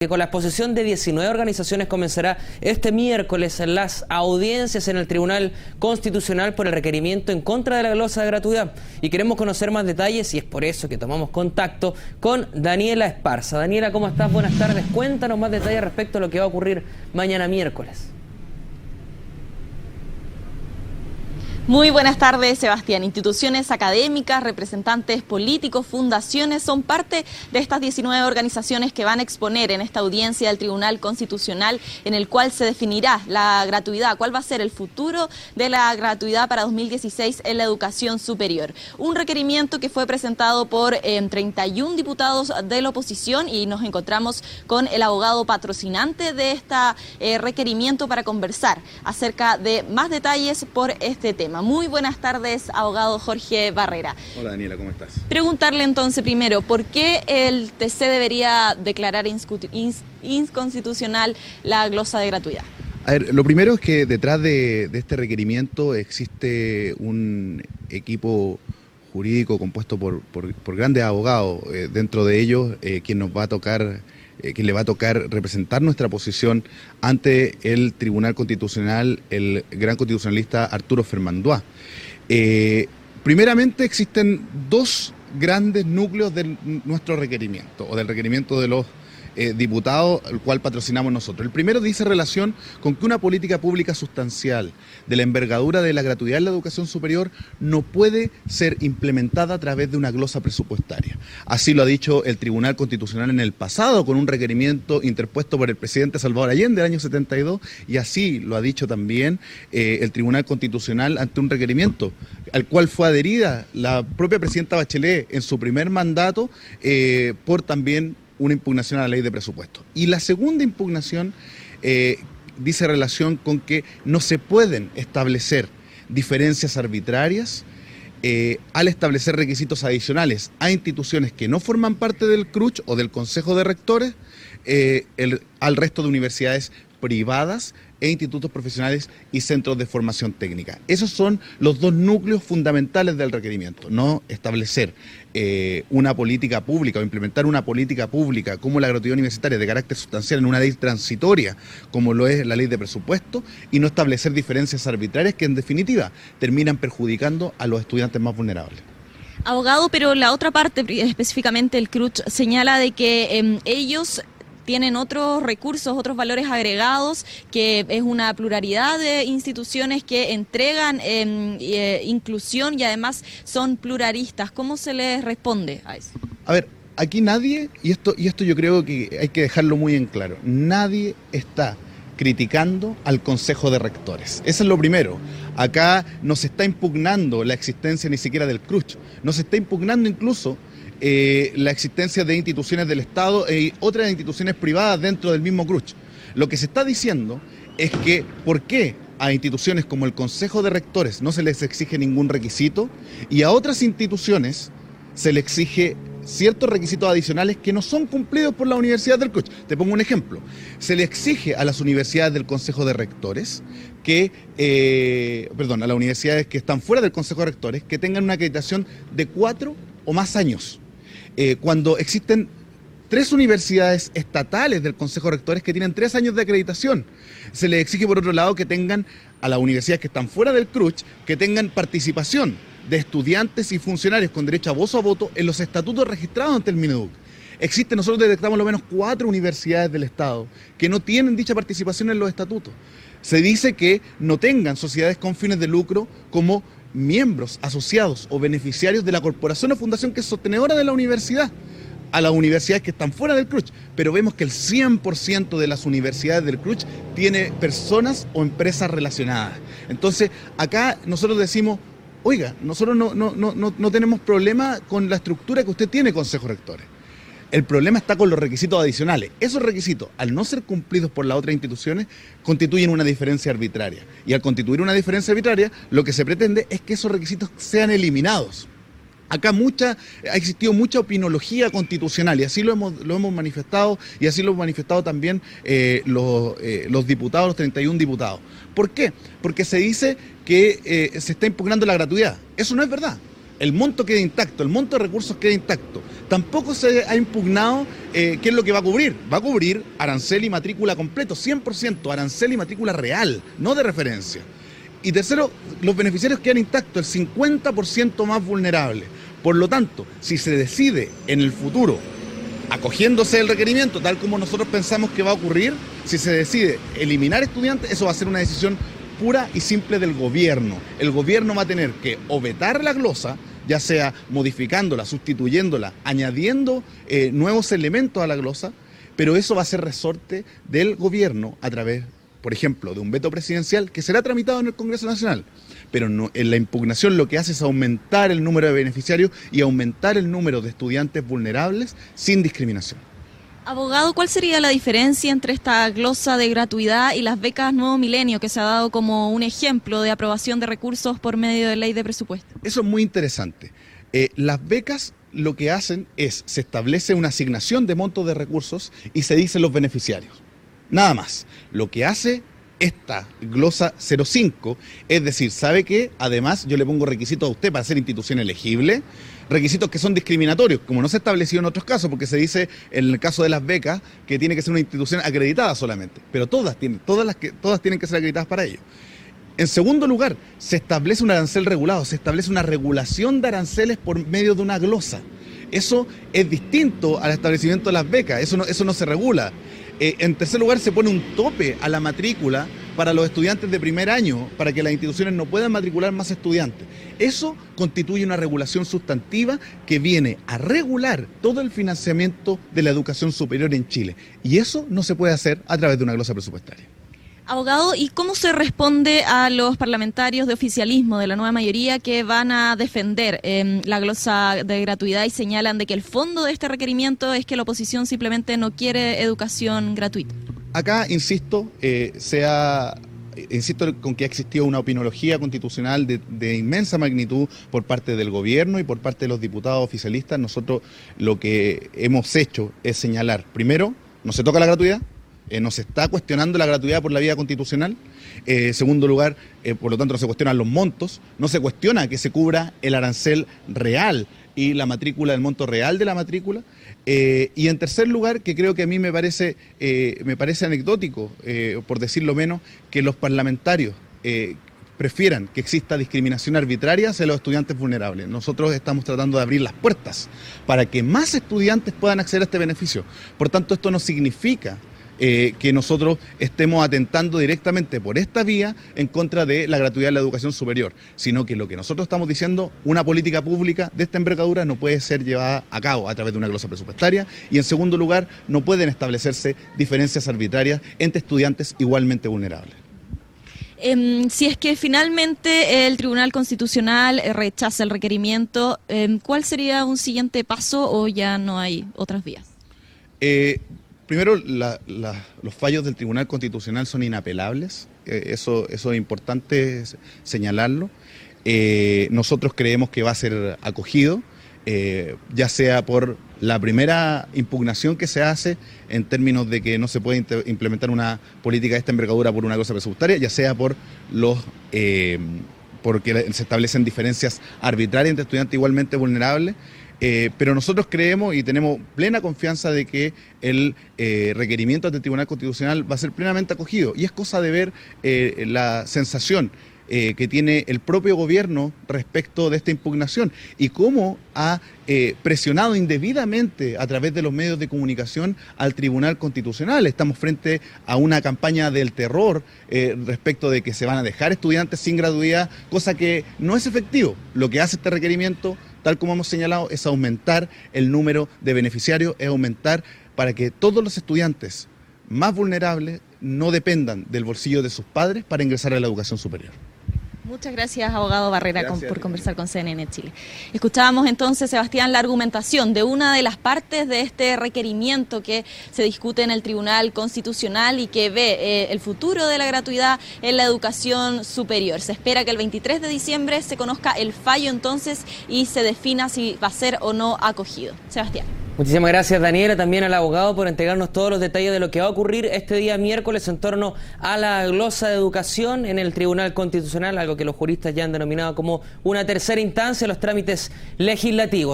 Que con la exposición de 19 organizaciones comenzará este miércoles las audiencias en el Tribunal Constitucional por el requerimiento en contra de la glosa de gratuidad. Y queremos conocer más detalles y es por eso que tomamos contacto con Daniela Esparza. Daniela, ¿cómo estás? Buenas tardes. Cuéntanos más detalles respecto a lo que va a ocurrir mañana miércoles. Muy buenas tardes, Sebastián. Instituciones académicas, representantes políticos, fundaciones son parte de estas 19 organizaciones que van a exponer en esta audiencia del Tribunal Constitucional, en el cual se definirá la gratuidad, cuál va a ser el futuro de la gratuidad para 2016 en la educación superior. Un requerimiento que fue presentado por 31 diputados de la oposición y nos encontramos con el abogado patrocinante de este requerimiento para conversar acerca de más detalles por este tema. Muy buenas tardes, abogado Jorge Barrera. Hola Daniela, ¿cómo estás? Preguntarle entonces primero, ¿por qué el TC debería declarar inconstitucional la glosa de gratuidad? A ver, lo primero es que detrás de este requerimiento existe un equipo jurídico compuesto por grandes abogados, dentro de ellos quien le va a tocar representar nuestra posición ante el Tribunal Constitucional, el gran constitucionalista Arturo Fermandois. Primeramente existen dos grandes núcleos de nuestro requerimiento, o del requerimiento de los diputados, el cual patrocinamos nosotros. El primero dice relación con que una política pública sustancial de la envergadura de la gratuidad en la educación superior no puede ser implementada a través de una glosa presupuestaria. Así lo ha dicho el Tribunal Constitucional en el pasado con un requerimiento interpuesto por el presidente Salvador Allende del año 72 y así lo ha dicho también el Tribunal Constitucional ante un requerimiento al cual fue adherida la propia presidenta Bachelet en su primer mandato por también una impugnación a la ley de presupuesto. Y la segunda impugnación dice relación con que no se pueden establecer diferencias arbitrarias al establecer requisitos adicionales a instituciones que no forman parte del CRUCH o del Consejo de Rectores al resto de universidades privadas e institutos profesionales y centros de formación técnica. Esos son los dos núcleos fundamentales del requerimiento. No establecer una política pública o implementar una política pública como la gratuidad universitaria de carácter sustancial en una ley transitoria como lo es la ley de presupuesto y no establecer diferencias arbitrarias que en definitiva terminan perjudicando a los estudiantes más vulnerables. Abogado, pero la otra parte, específicamente el CRUCH, señala de que ellos tienen otros recursos, otros valores agregados, que es una pluralidad de instituciones que entregan inclusión y además son pluralistas. ¿Cómo se les responde a eso? A ver, aquí nadie, y esto yo creo que hay que dejarlo muy en claro, nadie está criticando al Consejo de Rectores. Eso es lo primero. Acá no se está impugnando la existencia ni siquiera del CRUCH, no se está impugnando incluso la existencia de instituciones del Estado y otras instituciones privadas dentro del mismo CRUCH. Lo que se está diciendo es que ¿por qué a instituciones como el Consejo de Rectores no se les exige ningún requisito y a otras instituciones se les exige ciertos requisitos adicionales que no son cumplidos por la Universidad del CRUCH? Te pongo un ejemplo. Se le exige a las universidades del Consejo de Rectores a las universidades que están fuera del Consejo de Rectores que tengan una acreditación de 4 o más años. Cuando existen 3 universidades estatales del Consejo de Rectores que tienen 3 años de acreditación, se les exige por otro lado que tengan a las universidades que están fuera del CRUCH, que tengan participación de estudiantes y funcionarios con derecho a voz o a voto en los estatutos registrados ante el Mineduc. Nosotros detectamos lo menos 4 universidades del Estado que no tienen dicha participación en los estatutos. Se dice que no tengan sociedades con fines de lucro como miembros, asociados o beneficiarios de la corporación o fundación que es sostenedora de la universidad, a las universidades que están fuera del CRUCH, pero vemos que el 100% de las universidades del CRUCH tiene personas o empresas relacionadas. Entonces, acá nosotros decimos, oiga, nosotros no tenemos problema con la estructura que usted tiene, Consejo de Rectores. El problema está con los requisitos adicionales. Esos requisitos, al no ser cumplidos por las otras instituciones, constituyen una diferencia arbitraria. Y al constituir una diferencia arbitraria, lo que se pretende es que esos requisitos sean eliminados. Acá ha existido mucha opinología constitucional y así lo hemos manifestado y así lo han manifestado también los diputados, los 31 diputados. ¿Por qué? Porque se dice que se está impugnando la gratuidad. Eso no es verdad. el monto queda intacto, el monto de recursos queda intacto. Tampoco se ha impugnado qué es lo que va a cubrir. Va a cubrir arancel y matrícula completo, 100%, arancel y matrícula real, no de referencia. Y tercero, los beneficiarios quedan intactos, el 50% más vulnerable. Por lo tanto, si se decide en el futuro, acogiéndose del requerimiento, tal como nosotros pensamos que va a ocurrir, si se decide eliminar estudiantes, eso va a ser una decisión pura y simple del gobierno. El gobierno va a tener que o vetar la glosa, ya sea modificándola, sustituyéndola, añadiendo nuevos elementos a la glosa, pero eso va a ser resorte del gobierno a través, por ejemplo, de un veto presidencial que será tramitado en el Congreso Nacional. Pero no, en la impugnación lo que hace es aumentar el número de beneficiarios y aumentar el número de estudiantes vulnerables sin discriminación. Abogado, ¿cuál sería la diferencia entre esta glosa de gratuidad y las becas Nuevo Milenio, que se ha dado como un ejemplo de aprobación de recursos por medio de ley de presupuesto? Eso es muy interesante. Las becas lo que hacen es, se establece una asignación de montos de recursos y se dicen los beneficiarios. Nada más. Lo que hace esta glosa 05 es decir, ¿sabe qué? Además yo le pongo requisitos a usted para ser institución elegible, requisitos que son discriminatorios, como no se ha establecido en otros casos, porque se dice en el caso de las becas que tiene que ser una institución acreditada solamente, pero todas tienen que ser acreditadas para ello. En segundo lugar, se establece un arancel regulado, se establece una regulación de aranceles por medio de una glosa. Eso es distinto al establecimiento de las becas, eso no se regula. En tercer lugar, se pone un tope a la matrícula para los estudiantes de primer año, para que las instituciones no puedan matricular más estudiantes. Eso constituye una regulación sustantiva que viene a regular todo el financiamiento de la educación superior en Chile. Y eso no se puede hacer a través de una glosa presupuestaria. Abogado, ¿y cómo se responde a los parlamentarios de oficialismo de la nueva mayoría que van a defender la glosa de gratuidad y señalan de que el fondo de este requerimiento es que la oposición simplemente no quiere educación gratuita? Acá, insisto con que ha existido una opinología constitucional de inmensa magnitud por parte del gobierno y por parte de los diputados oficialistas. Nosotros lo que hemos hecho es señalar, primero, no se toca la gratuidad. No se está cuestionando la gratuidad por la vía constitucional. Segundo lugar, por lo tanto no se cuestionan los montos, no se cuestiona que se cubra el arancel real y la matrícula, el monto real de la matrícula. Y en tercer lugar, que creo que a mí me parece anecdótico, por decirlo menos, que los parlamentarios prefieran que exista discriminación arbitraria hacia los estudiantes vulnerables. Nosotros estamos tratando de abrir las puertas para que más estudiantes puedan acceder a este beneficio. Por tanto, esto no significa que nosotros estemos atentando directamente por esta vía en contra de la gratuidad de la educación superior, sino que lo que nosotros estamos diciendo, una política pública de esta envergadura no puede ser llevada a cabo a través de una glosa presupuestaria, y en segundo lugar, no pueden establecerse diferencias arbitrarias entre estudiantes igualmente vulnerables. Si es que finalmente el Tribunal Constitucional rechaza el requerimiento, ¿cuál sería un siguiente paso o ya no hay otras vías? Primero, los fallos del Tribunal Constitucional son inapelables, eso es importante señalarlo. Nosotros creemos que va a ser acogido, ya sea por la primera impugnación que se hace en términos de que no se puede implementar una política de esta envergadura por una glosa presupuestaria, ya sea por porque se establecen diferencias arbitrarias entre estudiantes igualmente vulnerables. Pero nosotros creemos y tenemos plena confianza de que el requerimiento del Tribunal Constitucional va a ser plenamente acogido. Y es cosa de ver la sensación que tiene el propio gobierno respecto de esta impugnación y cómo ha presionado indebidamente a través de los medios de comunicación al Tribunal Constitucional. Estamos frente a una campaña del terror respecto de que se van a dejar estudiantes sin gratuidad, cosa que no es efectivo. Lo que hace este requerimiento, tal como hemos señalado, es aumentar el número de beneficiarios, es aumentar para que todos los estudiantes más vulnerables no dependan del bolsillo de sus padres para ingresar a la educación superior. Muchas gracias, abogado Barrera, por conversar con CNN Chile. Escuchábamos entonces, Sebastián, la argumentación de una de las partes de este requerimiento que se discute en el Tribunal Constitucional y que ve el futuro de la gratuidad en la educación superior. Se espera que el 23 de diciembre se conozca el fallo entonces y se defina si va a ser o no acogido. Sebastián. Muchísimas gracias, Daniela, también al abogado por entregarnos todos los detalles de lo que va a ocurrir este día miércoles en torno a la glosa de educación en el Tribunal Constitucional, algo que los juristas ya han denominado como una tercera instancia en los trámites legislativos.